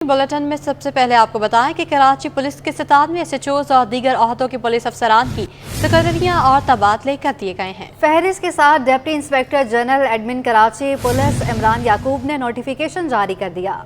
Bulletin में सबसे पहले आपको बताएं कि कराची पुलिस के 97 SHOs और दीगर अहदों के पुलिस अफसरान की तकर्रियां और तबादले कर दिए गए हैं। फहरिस्त के साथ deputy inspector general admin Karachi police Imran Yaqoob ने नोटिफिकेशन जारी कर दिया।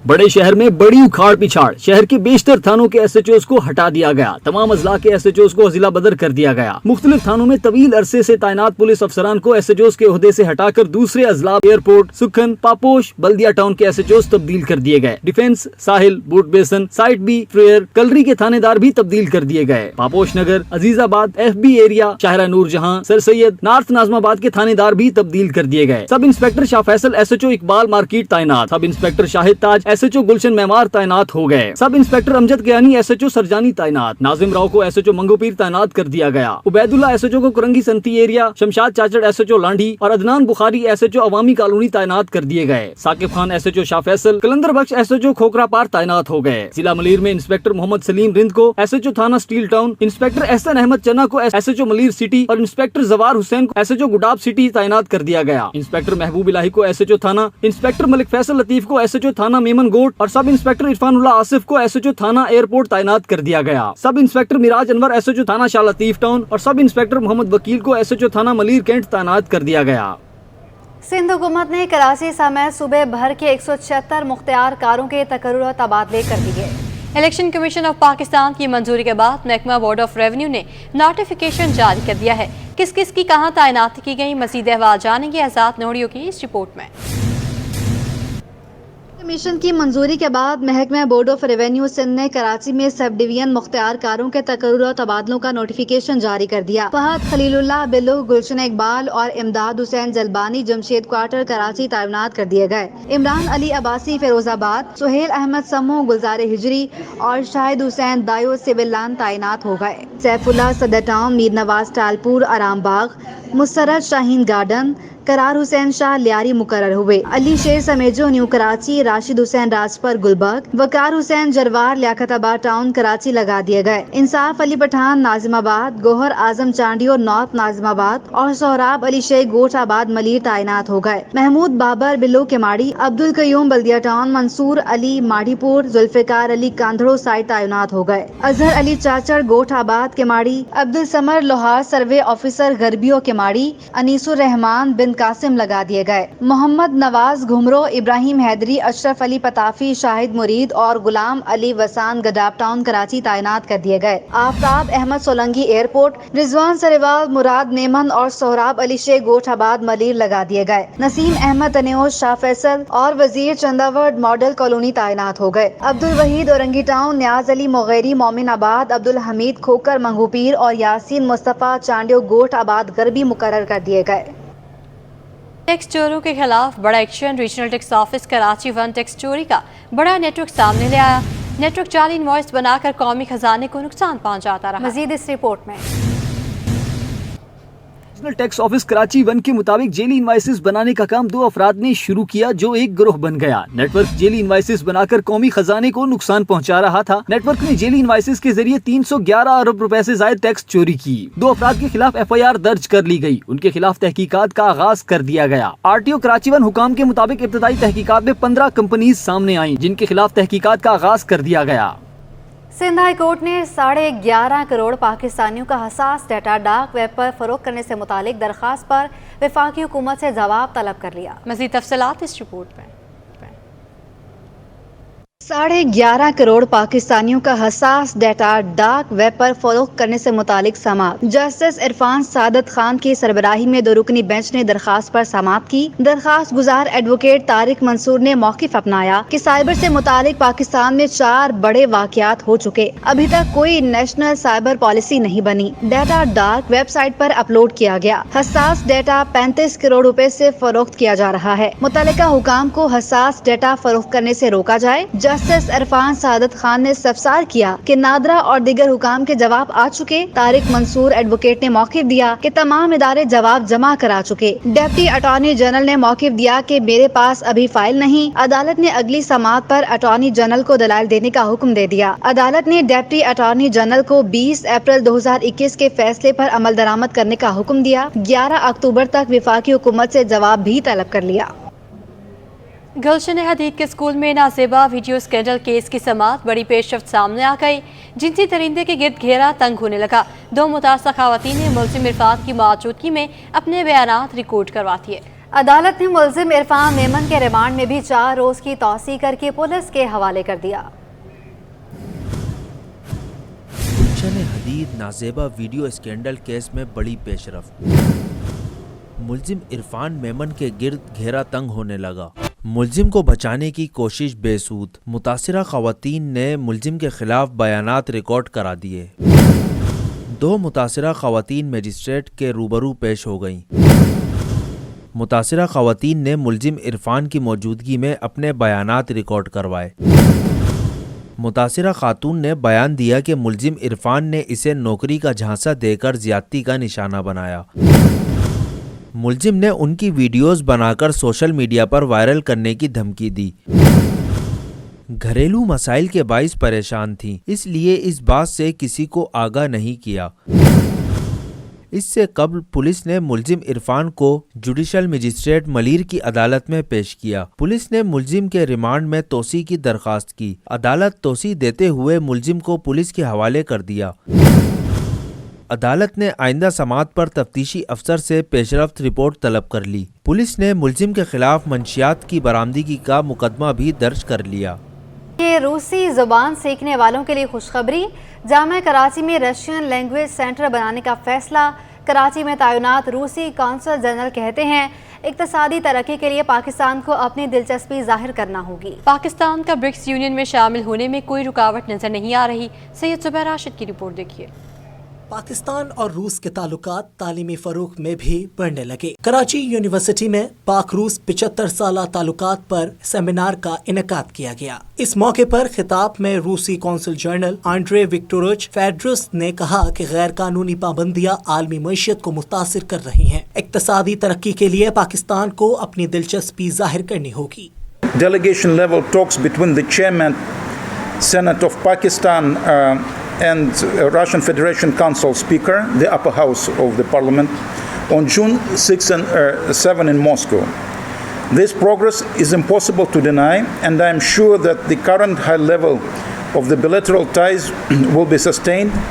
बड़े शहर में बड़ी उखाड़ पिछाड़, शहर के बेशतर थानों के SHOs को हटा दिया गया। तमाम अजला के SHOs को जिला बदर कर दिया गया। मुख्तलिफ थानों में तवील अरसे से तैनात पुलिस अफसरान को SHOs के ओहदे से हटाकर दूसरे अजला एयरपोर्ट, सुखन, पापोश, बल्दिया टाउन के SHOs तब्दील कर दिए गए। डिफेंस, साहिल, बूट बेसन, साइट बी, फ्रेयर, कलरी के थानेदार भी तब्दील कर दिए गए। पापोश नगर, अजीजाबाद, FB एरिया, शाहरा नूर जहां, सर सैयद, नॉर्थ नाजमाबाद के थानेदार भी तब्दील कर दिए गए। Sub inspector Shah Faisal SHO Iqbal market तैनात। Sub inspector Shahid Taj SHO Gulshan Maymar तैनात हो गए। Sub inspector Amjad Kiani SHO Surjani तैनात। नाजिम राव को SHO मंगोपीर तैनात कर दिया गया। उबैदुल्ला SHO को कुरंगी संती एरिया, शमशाद चाचड़ SHO लांडी और अदनान बुखारी SHO अवामी कॉलोनी तैनात कर दिए गए। साकिब खान SHO शाह फैसल, कलंदर बख्श SHO खोखरा पार तैनात हो गए। जिला मलीर में इंस्पेक्टर मोहम्मद सलीम रिंद को SHO थाना steel town, inspector Ehsan Ahmed Channa को SHO मलीर सिटी और इंस्पेक्टर जवार हुसैन को SHO गुडाब सिटी तैनात कर दिया गया। इंस्पेक्टर महबूब इलाही को SHO थाना, इंस्पेक्टर मलिक फैसल लतीफ को SHO थाना मेमन गोट और सब इंस्पेक्टर इरफानुल्लाह आसिफ को SHO थाना एयरपोर्ट तैनात कर दिया गया। Sub inspector Miraj Anwar SHO थाना शाह लतीफ टाउन और सब इंस्पेक्टर मोहम्मद वकील को SHO थाना मलीर कैंट तैनात कर दिया गया। सिंध हुकूमत ने कराची समेत सूबे भर के 176 मुख्तियार कारों के तकर्रुर तबादले कर दिए। इलेक्शन कमीशन ऑफ पाकिस्तान की मंजूरी के बाद महकमा बोर्ड ऑफ रेवेन्यू ने नोटिफिकेशन जारी कर दिया है। किस किस की कहां तैनाती की गई, मजीद अहवाल जानेंगे आजाद नोड़ियों की इस रिपोर्ट में। कमीशन की मंजूरी के बाद महकमा बोर्ड ऑफ रेवेन्यू सिंध ने कराची में सब डिवीजन मुख्तियार कारों के तकर्रुर और तबादलों का नोटिफिकेशन जारी कर दिया। फहद खलीलुल्लाह बिल्लू, गुलशन इकबाल और इमदाद हुसैन जलबानी जमशेद क्वार्टर कराची तैनात कर दिए गए। इमरान अली अब्बासी फिरोजाबाद, सुहेल अहमद समू गुलजार हिजरी और शाहिद हुसैन दायो सिविल लान तैनात हो गए। सैफुल्लाह सदर टाउन, मीर नवाज टालपुर आरामबाग, मुसरत शाहीन गार्डन, करार हुसैन शाह लियारी मुकर्रर हुए। अली शेर समेजो न्यू कराची, राशिद हुसैन राजपर गुलबर्ग, वकार हुसैन जरवार लियाकताबाद टाउन कराची लगा दिए गए। इंसाफ अली पठान नाजिमाबाद, गोहर आजम चांडियो नॉर्थ नाजिमाबाद और सोहराब अली शेख गोठाबाद मलीर तैनात हो गए। महमूद बाबर बिल्लो केमाड़ी, अब्दुल कयूम बल्दिया टाउन, मंसूर अली माढ़ीपुर, जुल्फिकार अली कांधड़ो साइड तैनात हो गए। अजहर अली चाचड़ गोठाबाद केमाड़ी, अब्दुल समर लोहार सर्वे ऑफिसर गरबियो केमाड़ी, अनीसुर रहमान बिन कासिम लगा दिए गए। मोहम्मद नवाज घुमरो, इब्राहिम हैदरी, अशरफ अली पताफी, शाहिद मुरीद और गुलाम अली वसान गडाब टाउन कराची तैनात कर दिए गए। आफ्ताब अहमद सोलंगी एयरपोर्ट, रिजवान सरेवाल, मुराद नेमन और सोहराब अली शेख गोठाबाद मलीर लगा दिए गए। नसीम अहमद तनेओज शाह फैसल और वजीर चंदावड मॉडल कॉलोनी तैनात हो गए। अब्दुल वहीद औरंगी टाउन, न्याज अली मोगेरी मोमिनाबाद, अब्दुल हमीद खोकर मंगूपीर और यासीन मुस्तफा चांडियो गोठाबाद गरबी मुकर्रर कर दिए गए। टैक्स चोरों के खिलाफ बड़ा action, regional tax office Karachi 1 tax चोरी का बड़ा नेटवर्क सामने ले आया। नेटवर्क जाली इनवॉइस बनाकर कौमी खजाने को नुकसान पहुंचाता रहा। मजीद इस रिपोर्ट में। रीजनल टैक्स ऑफिस कराची 1 के मुताबिक जेली इनवाइसेस बनाने का काम 2 अफराद ने शुरू किया जो एक गिरोह बन गया। नेटवर्क जेली इनवाइसेस बनाकर कौमी खजाने को नुकसान पहुंचा रहा था। नेटवर्क ने जेली इनवाइसेस के जरिए 311 अरब रुपए से ज्यादा टैक्स चोरी की। 2 अफराद के खिलाफ FIR दर्ज कर ली गई। उनके खिलाफ तहकीकात का आगाज कर दिया गया। RTO कराची 1 हुकाम के मुताबिक इब्तदाई तहकीकात में 15 कंपनीज सामने आई जिनके खिलाफ तहकीकात का आगाज कर दिया गया। सिंध हाई कोर्ट ने 11.5 करोड़ पाकिस्तानियों का हसास डाटा डार्क वेब पर फरोख्त करने से मुतालिक दरख्वास्त पर वफाकी हुकूमत से जवाब तलब कर लिया। मज़ीद तफसीलात इस रिपोर्ट में। 11.5 करोड़ पाकिस्तानियों का हसास डाटा डार्क वेब पर फरोख्त करने से मुतालिक समाअत। जस्टिस इरफान सादत खान की सरबराही में 2 रुकनी बेंच ने दरखास्त पर समाअत की। दरखास्त गुजार एडवोकेट तारिक मंसूर ने मौकिफ अपनाया कि साइबर से मुतालिक पाकिस्तान में 4 बड़े वाकयात हो चुके, अभी तक कोई नेशनल साइबर पॉलिसी नहीं बनी। डाटा डार्क वेबसाइट पर अपलोड किया गया। हसास डाटा 35 करोड़ रुपए से फरोख्त किया जा रहा है। मुतल्लिका हुकाम को हसास डाटा फरोख्त करने से रोका जाए। जस्टिस इरफान सादत खान ने इस्तफसार किया कि नादरा और दीगर हुकाम के जवाब आ चुके। तारिक मंसूर एडवोकेट ने मौकिफ दिया कि तमाम इदारे जवाब जमा करा चुके। डिप्टी अटॉर्नी जनरल ने मौकिफ दिया कि मेरे पास अभी फाइल नहीं। अदालत ने अगली समाअत पर अटॉर्नी जनरल को दलाइल देने का हुक्म दे दिया। अदालत ने डिप्टी अटॉर्नी जनरल को 20 अप्रैल 2021 के फैसले पर अमल दरामद करने का हुक्म दिया। 11 अक्टूबर तक वफाकी हुकूमत से जवाब भी तलब कर लिया। गुलशन हदीद के स्कूल में नाजेबा वीडियो स्कैंडल केस की समाअत बड़ी पेशरफ्त सामने आ गई। जिनसी दरिंदे के गिर्द घेरा तंग होने लगा। 2 मुतासरा खवातीन ने मुलजिम इरफान की मौजूदगी में अपने बयानात रिकॉर्ड करवा दिए। अदालत ने मुलजिम इरफान मेमन के रिमांड में भी 4 रोज की तौसीह करके पुलिस के हवाले कर दिया। गुलशन हदीद नाजेबा वीडियो स्कैंडल केस में बड़ी पेशरफ्त। मुलजिम इरफान मेमन के गिर्द घेरा तंग होने लगा। मुलजिम को बचाने की कोशिश बेसूद। मुतासिरा खवातीन ने मुलजिम के खिलाफ बयानात रिकॉर्ड करा दिए। 2 मुतासिरा खवातीन मजिस्ट्रेट के रूबरू पेश हो गईं। मुतासिरा खवातीन ने मुलजिम इरफान की मौजूदगी में अपने बयानात रिकॉर्ड करवाए। मुतासिरा खातून ने बयान दिया कि मुलजिम इरफान ने इसे नौकरी का झांसा देकर ज्यादती का निशाना बनाया। मुलजिम ने उनकी वीडियोस बनाकर सोशल मीडिया पर वायरल करने की धमकी दी। घरेलू मसाइल के बाइस परेशान थी, इसलिए इस बात से किसी को आगाह नहीं किया। इससे कबल पुलिस ने मुलजिम इरफान को जुडिशल मजिस्ट्रेट मलीर की अदालत में पेश किया। पुलिस ने मुलजिम के रिमांड में तोसी की दरखास्त की। अदालत तोसी देते हुए मुलजिम को पुलिस के हवाले कर दिया। अदालत ने आइंदा समाअत पर तफ्तीशी अफसर से पेशरफ्त रिपोर्ट तलब कर ली। पुलिस ने मुलजिम के खिलाफ मंशियात की बरामदगी का मुकदमा भी दर्ज कर लिया। ये रूसी ज़ुबान सीखने वालों के लिए खुशखबरी। जामिया कराची में रशियन लैंग्वेज सेंटर बनाने का फैसला। कराची में तैनात रूसी कौंसल जनरल कहते हैं इक्तिसादी तरक्की के लिए पाकिस्तान को अपनी दिलचस्पी जाहिर करना होगी। पाकिस्तान का ब्रिक्स यूनियन में शामिल होने में कोई रुकावट नजर नहीं आ रही। सैयद जुबैर राशिद की रिपोर्ट देखिए। पाकिस्तान और रूस के ताल्लुकात तालीमी फरोग में भी बढ़ने लगे। कराची यूनिवर्सिटी में पाक रूस 75 साला ताल्लुकात पर सेमिनार का इनेकाद किया गया। इस मौके पर खिताब में रूसी कौंसल जनरल आंड्रे विक्टोरोविच फेड्रुस ने कहा कि गैर कानूनी पाबंदियां आलमी मईशत को मुतासिर कर रही हैं। इक्तिसादी तरक्की के लिए पाकिस्तान को अपनी दिलचस्पी जाहिर करनी होगी। Delegation level talks between the chairman, Senate of Pakistan and Russian Federation Council Speaker, the upper house of the parliament, on June 6 and 7 in Moscow. This progress is impossible to deny, and I am sure that the current high level of the bilateral ties will be sustained,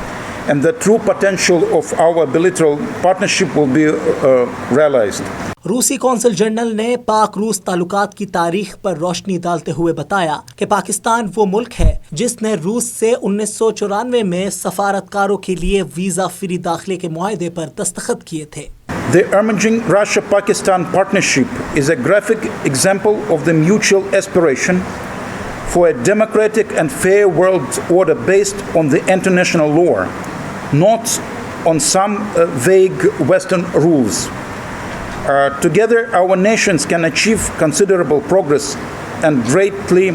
and the true potential of our bilateral partnership will be realized. रूसी consul general ने पाक रूस ताल्लुकात की तारीख पर रोशनी डालते हुए बताया कि पाकिस्तान वो मुल्क है जिसने रूस से 1994 में सफारतकारों के लिए वीज़ा फ्री दाखिले के मुआहदे पर दस्तखत किए थे। The emerging Russia-Pakistan partnership is a graphic example of the mutual aspiration for a democratic and fair world order based on the international law, not on some vague Western rules. Together, our nations can achieve considerable progress and greatly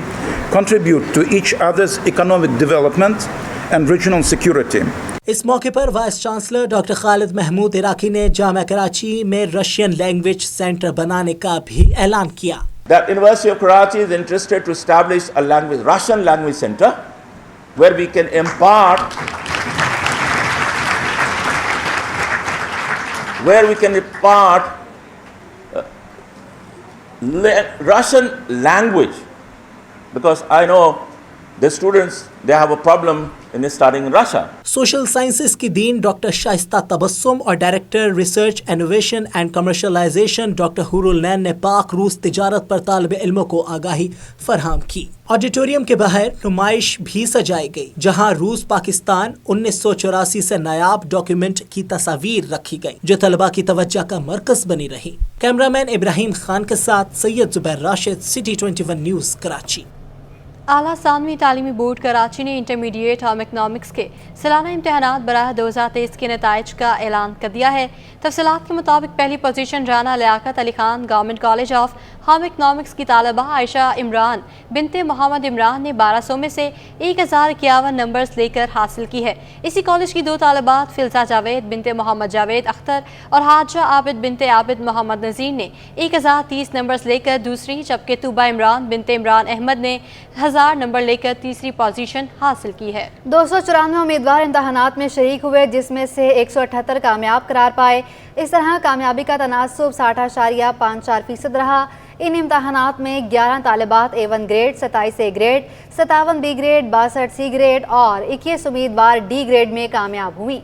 contribute to each other's economic development and regional security. इस मौके पर vice chancellor doctor Khalid Mahmood Iraqi ने जामिया कराची में Russian language centre बनाने का भी ऐलान किया। That University of Karachi is interested to establish a Russian language center where we can impart Russian language, because I know the students, they have a problem in studying in Russia. Social sciences की dean doctor Shaista Tabassum और director research innovation and commercialisation doctor Hurul Nain ने पाक रूस तिजारत पर तालिब इल्मों को आगाही फराहम की। Auditorium के बाहर नुमाइश भी सजाई गई जहां रूस पाकिस्तान 1984 से नायाब डॉक्यूमेंट की तस्वीर रखी गई जो तलबा की तवज्जो का मरकज बनी रही। कैमरामैन इब्राहिम खान के साथ सैयद जुबैर राशिद, सिटी 21 न्यूज़ कराची। आला सानवी तालीमी बोर्ड कराची ने इंटरमीडिएट होम इकनॉमिक्स के सालाना इम्तहानात बराह 2023 के नताइज का ऐलान कर दिया है। तफसीलात के मुताबिक पहली position Rana Liaquat Ali Khan government college of home economics की तालबा आयशा इमरान बिनते मोहम्मद इमरान ने 1200 में से 1051 नंबर्स लेकर हासिल की है। इसी कॉलेज की 2 तालबात फिल्जा जावेद बिनते मोहम्मद जावेद अख्तर और हाजा आबिद बिनते आबिद मोहम्मद नज़ीर ने 1030 नंबर्स लेकर दूसरी, जबकि तुबा इमरान बिनते इमरान अहमद ने 1000 नंबर लेकर तीसरी पोजीशन हासिल की है। 294 उम्मीदवार इम्तहानात में शरीक हुए जिसमें से 178 कामयाब करार पाए। इस तरह कामयाबी का तनासुब 60.54% रहा। इन इम्तहानात में 11 तालिबात A1 grade, 27 A grade, 57 B grade, 62 C grade और 21 उम्मीदवार D ग्रेड में कामयाब हुई।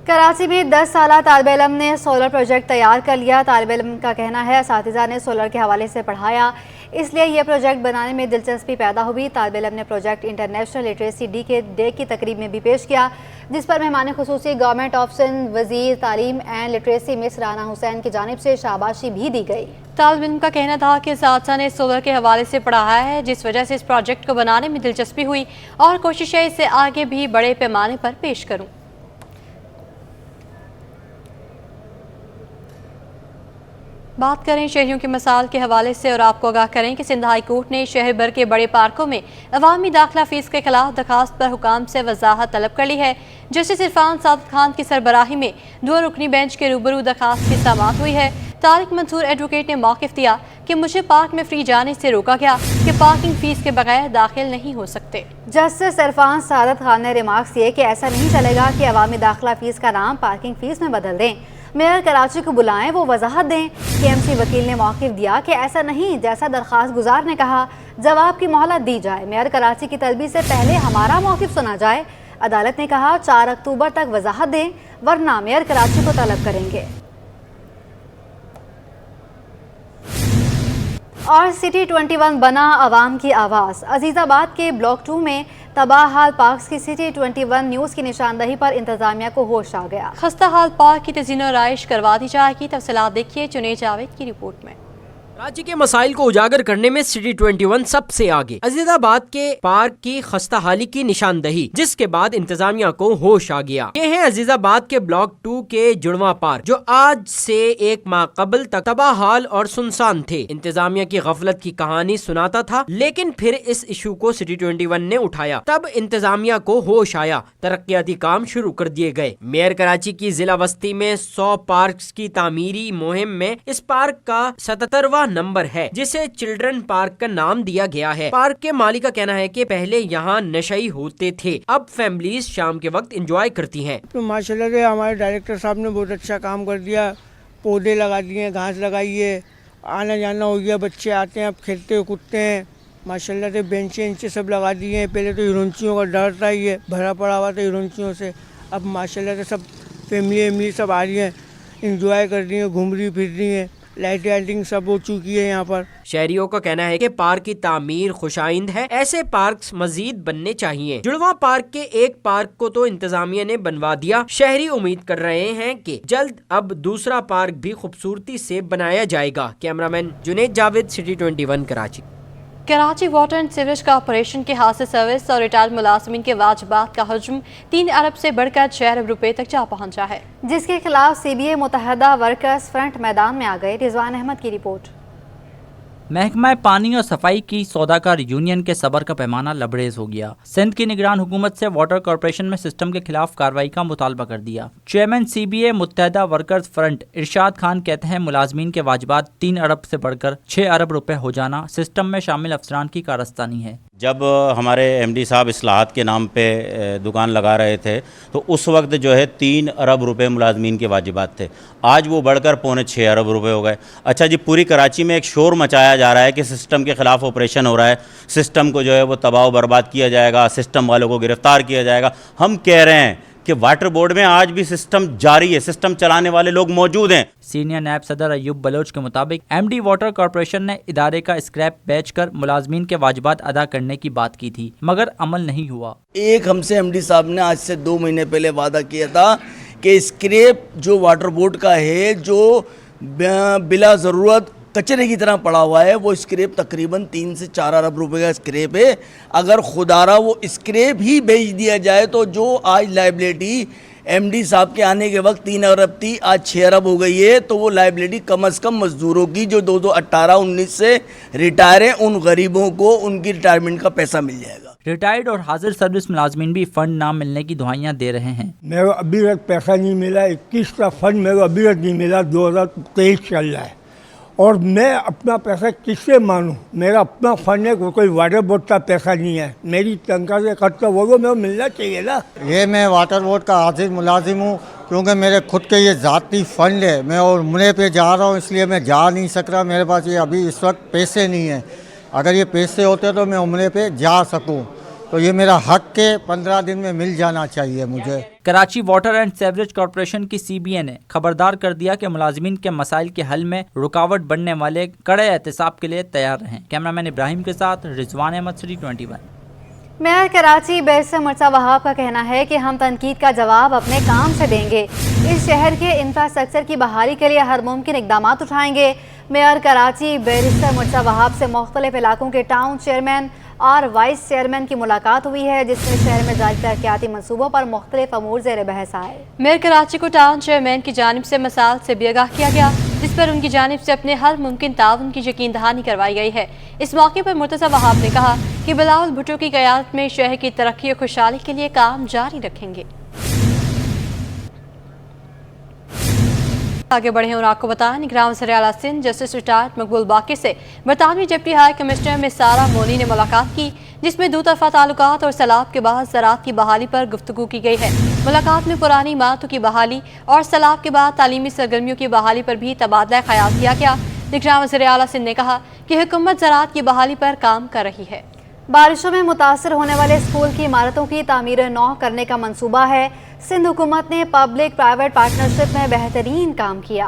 कराची में 10 साला तालिब इल्म ने सोलर प्रोजेक्ट तैयार कर लिया। तालिब इल्म का कहना है असातिज़ा ने सोलर के हवाले से पढ़ाया, इसलिए यह प्रोजेक्ट बनाने में दिलचस्पी पैदा हुई। तालिब इल्म ने प्रोजेक्ट इंटरनेशनल लिटरेसी डे की तकरीब में भी पेश किया, जिस पर मेहमान खुसूसी गवर्नमेंट ऑफ सिंध वज़ीर तालीम and literacy miss Rana Hussain की जानिब से शाबाशी भी दी गई। तालिब इल्म का कहना था कि असातिज़ा ने सोलर के हवाले से पढ़ाया है, जिस वजह से इस प्रोजेक्ट को बनाने में दिलचस्पी हुई और कोशिश है इसे आगे भी बड़े पैमाने पर पेश करूँ। बात करें शहरियों के मसाइल के हवाले से और आपको आगाह करें कि सिंध हाई कोर्ट ने शहर भर के बड़े पार्कों में अवामी दाखिला फीस के खिलाफ दरखास्त पर हुकाम से वजाहत तलब कर ली है। जस्टिस इरफान सादत खान की सरबराही में 2 रुकनी बेंच के रूबरू दरखास्त की समाअत हुई है। तारिक मंसूर एडवोकेट ने मौक़िफ़ दिया कि मुझे पार्क में फ्री जाने से रोका गया कि पार्किंग फीस के बगैर दाखिल नहीं हो सकते। जस्टिस इरफान सादत खान ने रिमार्क्स दिए कि ऐसा नहीं चलेगा कि अवामी दाखिला फीस का नाम पार्किंग फीस में बदल दें। मेयर कराची को बुलाएं, वो वजाहत दें। KMC वकील ने मौक़िफ़ दिया कि ऐसा नहीं जैसा दरख्वास्त गुजार ने कहा, जवाब की मोहलत दी जाए। मेयर कराची की तलबी से पहले हमारा मौक़िफ़ सुना जाए। अदालत ने कहा 4 अक्टूबर तक वजाहत दें, वरना मेयर कराची को तलब करेंगे। और सिटी 21 बना अवाम की आवाज़। अजीज़ाबाद के ब्लॉक 2 में तबाह हाल पार्क्स की सिटी 21 न्यूज़ की निशानदही पर इंतजामिया को होश आ गया। खस्ता हाल पार्क की तज़ीनो आराइश करवा दी जाएगी। तफसीलात देखिए जुनैद जावेद की रिपोर्ट में। राज्य के मसाइल को उजागर करने में सिटी 21 सबसे आगे। अजीज़ाबाद के पार्क की खस्ता हाली की निशानदही, जिसके बाद इंतजामिया को होश आ गया। ये है अजीज़ाबाद के ब्लॉक 2 के जुड़वा पार्क, जो आज से 1 माह कबल तक तबाहाल और सुनसान थे। इंतजामिया की गफलत की कहानी सुनाता था, लेकिन फिर इस इशू को सिटी 21 ने उठाया। तब इंतजामिया को होश आया, तरक्याती काम शुरू कर दिए गए। मेयर कराची की जिला बस्ती में 100 पार्क की तामीरी मुहिम में इस पार्क का 77वां नंबर है, जिसे चिल्ड्रन पार्क का नाम दिया गया है। पार्क के मालिक का कहना है कि पहले यहाँ नशई होते थे, अब फैमिलीज शाम के वक्त एंजॉय करती हैं। तो माशाल्लाह से हमारे डायरेक्टर साहब ने बहुत अच्छा काम कर दिया। पौधे लगा दिए, घास लगाई है, आना जाना हो गया, बच्चे आते हैं, अब खेलते कूदते हैं। माशाल्लाह से बेंचे सब लगा दिए हैं। पहले तो हिरोंचियों का डर था, ये भरा पड़ा हुआ था हिरोंचियों से। अब माशाल्लाह से सब फैमिली सब आ रही हैं, इंजॉय कर रही हैं, घूम रही फिर रही हैं। लाइटिंग सब हो चुकी है यहाँ पर। शहरियों का कहना है कि पार्क की तामीर खुशाइंद है, ऐसे पार्क्स मजीद बनने चाहिए। जुड़वा पार्क के एक पार्क को तो इंतजामिया ने बनवा दिया। शहरी उम्मीद कर रहे हैं कि जल्द अब दूसरा पार्क भी खूबसूरती से बनाया जाएगा। Cameraman Junaid Javed, city 21 Karachi. Karachi water and sewerage corporation के हाथ से सर्विस और रिटायर्ड मुलाजमीन के वाजिबात का हजम 3 अरब से बढ़कर 6 अरब रुपए तक जा पहुंचा है, जिसके खिलाफ CBA मुतहदा वर्कर्स फ्रंट मैदान में आ गए। रिजवान अहमद की रिपोर्ट। महकमा पानी और सफाई की सौदाकार यूनियन के सबर का पैमाना लबरेज हो गया। सिंध की निगरान हुकूमत से वाटर कॉर्पोरेशन में सिस्टम के खिलाफ कार्रवाई का मुतालबा कर दिया। चेयरमैन CBA मुत्तहदा वर्कर्स फ्रंट इरशाद खान कहते हैं मुलाजमीन के वाजिबात 3 अरब से बढ़कर 6 अरब रुपए हो जाना सिस्टम में शामिल अफसरान की कारस्तानी है। जब हमारे MD साहब इस्लाहात के नाम पे दुकान लगा रहे थे तो उस वक्त जो है 3 अरब रुपए मुलाजमीन के वाजिबात थे, आज वो बढ़कर 5.25 अरब रुपए हो गए। अच्छा जी, पूरी कराची में एक शोर मचाया जा रहा है कि सिस्टम के ख़िलाफ़ ऑपरेशन हो रहा है, सिस्टम को जो है वो तबाह बर्बाद किया जाएगा, सिस्टम वालों को गिरफ़्तार किया जाएगा। हम कह रहे हैं कि वाटर बोर्ड में आज भी सिस्टम जारी है, सिस्टम चलाने वाले लोग मौजूद हैं। सीनियर नायब सदर अयूब बलोच के मुताबिक MD वाटर कॉर्पोरेशन ने इदारे का स्क्रैप बेचकर मुलाजमीन के वाजिबात अदा करने की बात की थी, मगर अमल नहीं हुआ। एक हमसे MD साहब ने आज से 2 महीने पहले वादा किया था कि स्क्रैप जो वाटर बोर्ड का है, जो बिला ज़रूरत कचरे की तरह पड़ा हुआ है, वो स्क्रैप तकरीबन 3 से 4 अरब रुपए का स्क्रैप है। अगर खुदारा वो स्क्रैप ही बेच दिया जाए तो जो आज लाइबिलिटी MD साहब के आने के वक्त 3 अरब थी, आज 6 अरब हो गई है, तो वो लाइबिलिटी कम अज़ कम मज़दूरों की जो 2018-19 से रिटायर हैं, उन गरीबों को उनकी रिटायरमेंट का पैसा मिल जाएगा। रिटायर्ड और हाजिर सर्विस मुलाजमीन भी फंड ना मिलने की दुआइयाँ दे रहे हैं। मेरे को अभी तक पैसा नहीं मिला, 21 का फंड मेरे को अभी तक नहीं मिला। 2023 चल रहा है और मैं अपना पैसा किससे मानूं? मेरा अपना फंड है, कोई वाटर बोर्ड का पैसा नहीं है। मेरी तनख्वाह से खर्चा वो मेरे मिलना चाहिए ना। ये मैं वाटर बोर्ड का हाजिर मुलाजिम हूँ, क्योंकि मेरे खुद के ये ज़ाती फ़ंड है। मैं और उम्रे पे जा रहा हूँ, इसलिए मैं जा नहीं सक रहा। मेरे पास ये अभी इस वक्त पैसे नहीं हैं। अगर ये पैसे होते तो मैं उम्रे पे जा सकूँ, तो ये मेरा हक के 15 दिन में मिल जाना चाहिए मुझे। Karachi water and sewerage corporation की CBA ने खबरदार कर दिया कि मुलाजिमीन के मसाइल के हल में रुकावट बनने वाले कड़े एहतसाब के लिए तैयार रहें। कैमरामैन इब्राहिम के साथ Rizwan Ahmed, City 21। Mayor Karachi barrister Murtaza Wahab का कहना है कि हम तनकीद का जवाब अपने काम से देंगे। इस शहर के इंफ्रास्ट्रक्चर की बहाली के लिए हर मुमकिन इकदाम उठाएंगे। मेयर कराची बैरिस्टर मुर्तज़ा वहाब से मुख्तलिफ इलाकों के टाउन चेयरमैन और वाइस चेयरमैन की मुलाकात हुई है, जिसमें शहर में जारी तरक्याती मनसूबों पर मुख्तलिफ अमूर ज़ेर बहस आए। मेयर कराची को टाउन चेयरमैन की जानिब से मसाल से भी आगाह किया गया, जिस पर उनकी जानिब से अपने हर मुमकिन ताउन की यकीन दहानी करवाई गई है। इस मौके पर मुर्तज़ा वहाब ने कहा कि बिलावल भुट्टो की क़यादत में शहर की तरक्की और खुशहाली के लिए काम जारी रखेंगे। आगे बढ़े और आपको बताएं, निगरान वज़ीर-ए-आला सिंध जस्टिस रिटायर्ड मकबूल बाकी से बरतानवी डिप्टी हाई कमिश्नर मिसारा मोनी ने मुलाकात की, जिसमें दो तरफा ताल्लुकात और सैलाब के बाद ज़राअत की बहाली पर गुफ्तगू की गई है। मुलाकात में पुरानी इमारतों की बहाली और सैलाब के बाद तालीमी सरगर्मियों की बहाली पर भी तबादला ख्याल किया गया। निगरान वज़ीर-ए-आला सिंध ने कहा कि हुकूमत ज़राअत की बहाली पर काम कर रही है। बारिशों में मुतासर होने वाले स्कूल की इमारतों की तामीर नौ करने का मंसूबा है। सिंध हुकूमत ने पब्लिक प्राइवेट पार्टनरशिप में बेहतरीन काम किया।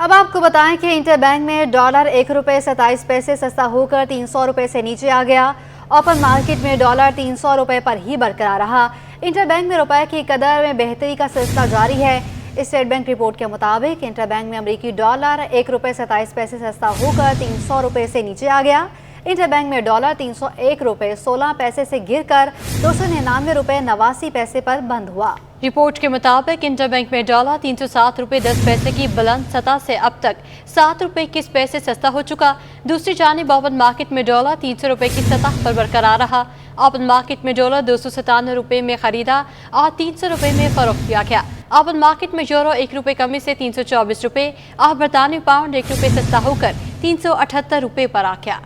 अब आपको बताएं कि इंटरबैंक में डॉलर ₹1.27 सस्ता होकर 300 रुपये से नीचे आ गया। ओपन मार्केट में डॉलर 300 रुपये पर ही बरकरार रहा। इंटरबैंक में रुपए की कदर में बेहतरी का सिलसिला जारी है। स्टेट बैंक रिपोर्ट के मुताबिक इंटरबैंक में अमरीकी डॉलर ₹1.27 सस्ता होकर 300 रुपये से नीचे आ गया। इंटरबैंक में डॉलर 301 रुपये 16 पैसे से गिरकर 299 रुपये 89 पैसे पर बंद हुआ। रिपोर्ट के मुताबिक इंटरबैंक में डॉलर 307 रुपये 10 पैसे की बुलंद सतह से अब तक 7 रुपये 21 पैसे सस्ता हो चुका। दूसरी जानिब ओपन मार्केट में डॉलर 300 रुपये की सतह पर बरकरार रहा। ओपन मार्केट में डॉलर 297 रुपये में खरीदा और 300 रुपये में फरोख्त किया गया। ओपन मार्केट में यूरो 1 रुपये कमी से 324 रुपये और बरतानवी पाउंड 1 रुपये सस्ता होकर 378 रुपये पर आ गया।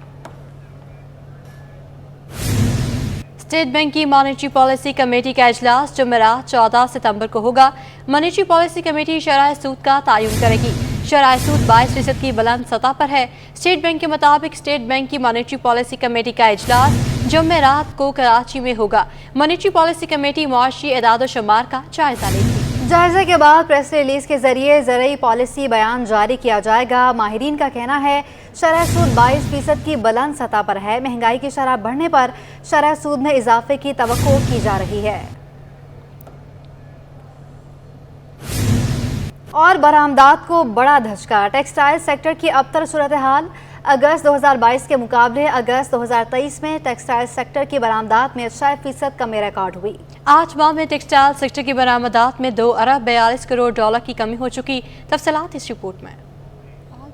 स्टेट बैंक की मॉनेटरी पॉलिसी कमेटी का इजलास जुमेरात 14 सितंबर को होगा। मॉनेटरी पॉलिसी कमेटी शरह सूद का तयन करेगी। शरह सूद 22% की बुलंद सतह पर है। स्टेट बैंक के मुताबिक स्टेट बैंक की मॉनेटरी पॉलिसी कमेटी का इजलास जुमेरात को कराची में होगा। मॉनेटरी पॉलिसी कमेटी मुआशी एदाद व शुमार का जायजा लेगी। जायजे के बाद प्रेस रिलीज के जरिए ज़रूरी पॉलिसी बयान जारी किया जाएगा। माहिरीन का कहना है शरह सूद 22% की बुलंद सतह पर है। महंगाई की शरह बढ़ने पर शरह सूद में इजाफे की तवक्को की जा रही है। और बरामदात को बड़ा धचका, टेक्सटाइल सेक्टर की अबतर सूरत हाल। अगस्त 2022 के मुकाबले अगस्त 2023 में टेक्सटाइल सेक्टर की बरामदात में 6% कमी रिकॉर्ड हुई। 8 माह में टेक्सटाइल सेक्टर की बरामदात में 2 अरब 42 करोड़ डॉलर की कमी हो चुकी। तफसीलात इस रिपोर्ट में।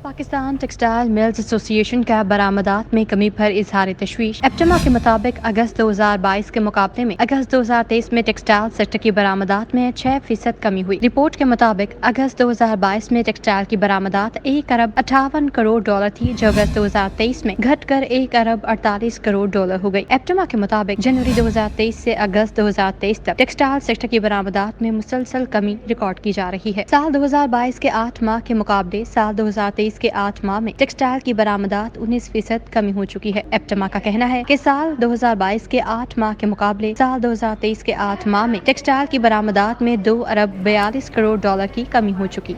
पाकिस्तान टेक्सटाइल मिल्स एसोसिएशन का बरामदात में कमी पर इजहार तशवीश। एप्टमा के मुताबिक अगस्त 2022 के मुकाबले में अगस्त 2023 में टेक्सटाइल सेक्टर की बरामदात में 6% कमी हुई। रिपोर्ट के मुताबिक अगस्त 2022 में टेक्सटाइल की बरामदात 1 अरब 58 करोड़ डॉलर थी, जो अगस्त 2023 में घटकर 1 अरब 48 करोड़ डॉलर हो गई। एप्टमा के मुताबिक जनवरी 2023 से अगस्त 2023 तक टेक्सटाइल सेक्टर की बरामदात में मुसलसल कमी रिकॉर्ड की जा रही है। साल 2022 के 8 माह के मुकाबले साल 2023 के 8 माह में टेक्सटाइल की बरामदात 19% कमी हो चुकी है। एप्टमा का कहना है कि साल 2022 के 8 माह के मुकाबले साल 2023 के 8 माह में टेक्सटाइल की बरामदात में 2 अरब 42 करोड़ डॉलर की कमी हो चुकी।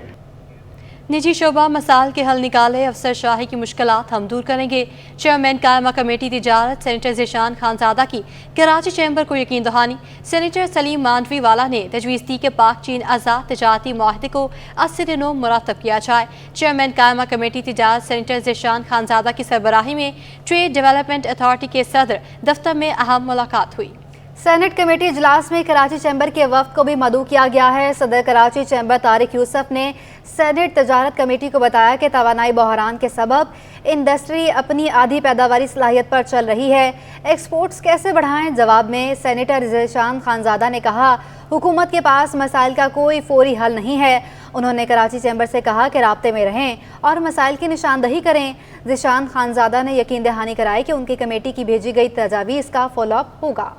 निजी शोबा मसाइल के हल निकाले, अफसरशाही की मुश्किलात हम दूर करेंगे। चेयरमैन कायमा कमेटी तिजारत सेनेटर ज़ीशान खानज़ादा की कराची चैम्बर को यकीन दहानी। सेनेटर सलीम मांडवी वाला ने तजवीज़ दी कि पाक चीन आज़ाद तजारती माहदे को 80 दिनों मुरतब किया जाए। चेयरमैन कायमा कमेटी तिजारत सेनेटर ज़ीशान खानज़ादा की सरबराही में ट्रेड डेवलपमेंट अथॉरिटी के सदर दफ्तर में अहम मुलाकात हुई। सेनेट कमेटी इजलास में कराची चैम्बर के वफ्द को भी मदऊ किया गया है। सदर कराची चैम्बर तारिक यूसुफ ने सेनेट तजारत कमेटी को बताया कि तवानाई बहरान के सबब इंडस्ट्री अपनी आधी पैदावारी सलाहियत पर चल रही है। एक्सपोर्ट्स कैसे बढ़ाएं? जवाब में सेनेटर ज़ीशान खानज़ादा ने कहा हुकूमत के पास मसाइल का कोई फौरी हल नहीं है। उन्होंने कराची चैम्बर से कहा कि राब्ते में रहें और मसाइल की निशानदही करें। ज़िशान खानज़ादा ने यकीन दहानी कराई कि उनकी कमेटी की भेजी गई तजावीज़ का फॉलोअप होगा।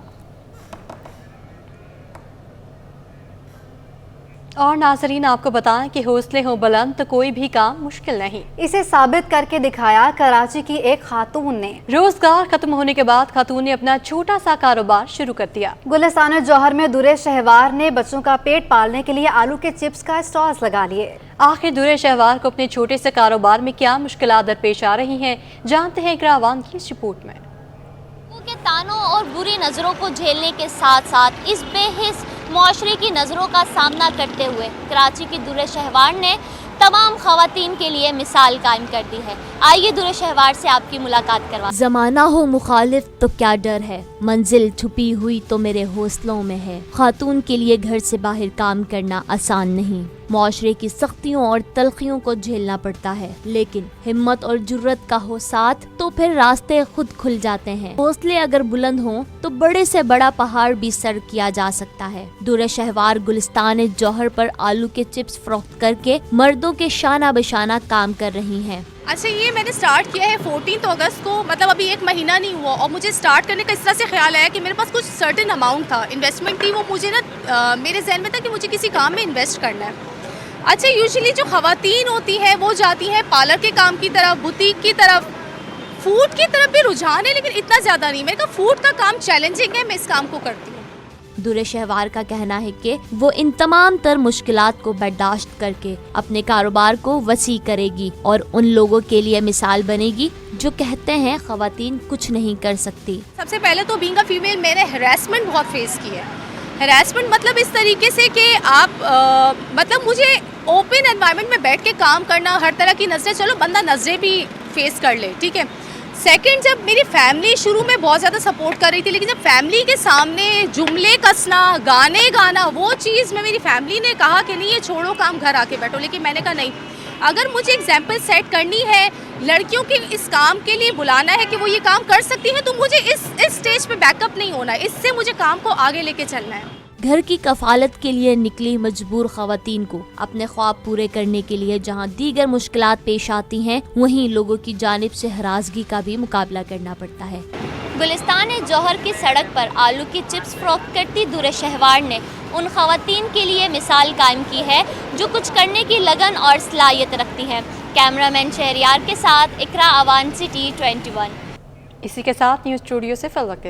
और नाजरीन, आपको बताएं कि हौसले हों बुलंद तो कोई भी काम मुश्किल नहीं। इसे साबित करके दिखाया कराची की एक खातून ने। रोजगार खत्म होने के बाद खातून ने अपना छोटा सा कारोबार शुरू कर दिया। गुलिस्तान जौहर में दुरे शहवार ने बच्चों का पेट पालने के लिए आलू के चिप्स का स्टॉल्स लगा लिए। आखिर दुरे शहवार को अपने छोटे से कारोबार में क्या मुश्किलात दरपेश आ रही हैं, जानते हैं इकरा अवान की इस रिपोर्ट में। के तानों और बुरी नज़रों को झेलने के साथ साथ इस बेहिस मुआशरे की नज़रों का सामना करते हुए कराची की दुरे शहवार ने तमाम खवातीन के लिए मिसाल कायम कर दी है। आइए दुरे शहवार से आपकी मुलाकात करवा। ज़माना हो मुखालिफ तो क्या डर है, मंजिल छुपी हुई तो मेरे हौसलों में है। खातून के लिए घर से बाहर काम करना आसान नहीं, मुआशरे की सख्तियों और तलखियों को झेलना पड़ता है, लेकिन हिम्मत और जुर्रत का हो साथ तो फिर रास्ते खुद खुल जाते हैं। हौसले अगर बुलंद हों तो बड़े से बड़ा पहाड़ भी सर किया जा सकता है। दुरे शहवार गुलिस्तान जौहर पर आलू के चिप्स फरोख्त करके मर्दों के शाना बशाना काम कर रही हैं। अच्छा, ये मैंने स्टार्ट किया है 14 अगस्त को, मतलब अभी 1 महीना नहीं हुआ। और मुझे स्टार्ट करने का इस तरह से ख्याल आया कि मेरे पास कुछ सर्टेन अमाउंट था, इन्वेस्टमेंट थी, वो मुझे ना मेरे जहन में था कि मुझे किसी काम में इन्वेस्ट करना है। अच्छा, यूजुअली जो ख़वातीन होती हैं वो जाती हैं पार्लर के काम की तरफ, बुटीक की तरफ, फूड की तरफ भी रुझान है, लेकिन इतना ज़्यादा नहीं। मेरे का फूड का काम चैलेंजिंग है, मैं इस काम को करती हूँ। दुरे शहवार का कहना है कि वो इन तमाम तर मुश्किलात को बर्दाश्त करके अपने कारोबार को वसी करेगी और उन लोगों के लिए मिसाल बनेगी जो कहते हैं ख़वातीन कुछ नहीं कर सकती। सबसे पहले तो बीइंग अ फीमेल मैंने हैरेसमेंट बहुत फेस किया है। हैरेसमेंट मतलब इस तरीके से कि आप मतलब मुझे ओपन एनवायरनमेंट में बैठ के काम करना, हर तरह की नज़रें, चलो बंदा नज़रें भी फेस कर ले, ठीक है। सेकंड, जब मेरी फैमिली शुरू में बहुत ज़्यादा सपोर्ट कर रही थी, लेकिन जब फैमिली के सामने जुमले कसना, गाने गाना, वो चीज़ में मेरी फैमिली ने कहा कि नहीं ये छोड़ो काम, घर आके बैठो। लेकिन मैंने कहा नहीं, अगर मुझे एग्जाम्पल सेट करनी है, लड़कियों के इस काम के लिए बुलाना है कि वो ये काम कर सकती हैं, तो मुझे इस स्टेज पे बैकअप नहीं होना है, इससे मुझे काम को आगे लेके चलना है। घर की कफालत के लिए निकली मजबूर ख़वातीन को अपने ख्वाब पूरे करने के लिए जहां दीगर मुश्किलात पेश आती हैं, वहीं लोगों की जानिब से हरासगी का भी मुकाबला करना पड़ता है। गुलिस्तान जौहर की सड़क पर आलू की चिप्स फरोख्त करती दुरे शहवार ने उन खवातीन के लिए मिसाल कायम की है जो कुछ करने की लगन और सलाहियत रखती हैं। कैमरामैन शहरियार के साथ इकरा अवान, सिटी 21। इसी के साथ न्यूज़ स्टूडियो से फिल वक्त